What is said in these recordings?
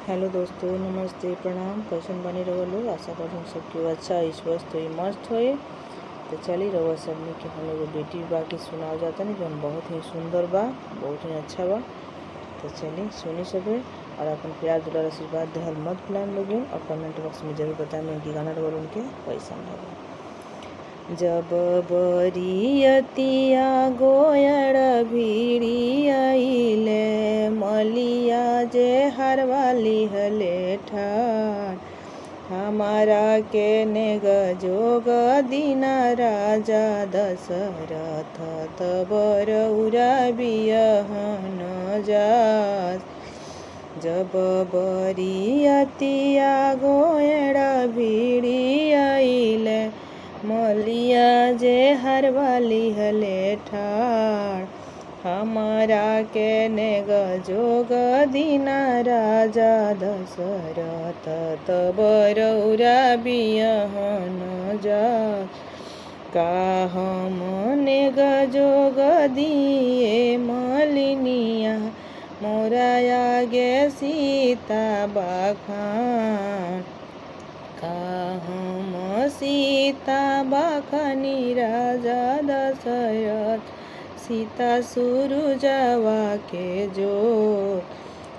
Hello दोस्तों, नमस्ते, प्रणाम। कैसन बने रहो लोग। आशा करूँ सबके अच्छा ही स्वस्थ हुई मस्त होए। तो चली रहो सबने कि हम एगो बेटी बा के सुनाओ जाता नहीं, जौन बहुत ही सुंदर बा, बहुत ही अच्छा बा। तो चलिए सुनी सबे और अपन प्यार दुलार आशीर्वाद देहल मत भुलाएं लोग, और कमेंट बॉक्स में जरूर बताएं उनकी गाना रोल उनके कैसा लगा। जब बरियतिया गोयर भिड़ियाइले, मलिया जे हरवाली हले ठार, हमारा के नेग जोग दीना राजा दशरथ, तबर उरा बियहन जास। जब बरियतिया गोयर भिड़ियाइले, मलिया जे हरवाली हले ठार, हमारा के नेग जोग दीना राजा दशरथ, तबर उरा बियहन जास। का हम नेग जोग दिए मलिनिया, मोरा आगे सीता बखान, का हम सीता बखानी राजा दशरथ, सीता सूरजवा के जोत,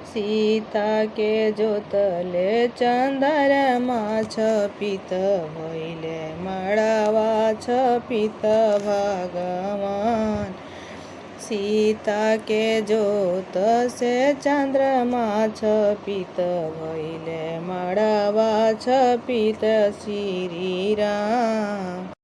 सीता के जोतले चंद्रमा छपित भइले, मड़वा छपित भगवान, सीता के जोत से चंद्रमा छपित भइले, मड़वा छपित श्री राम।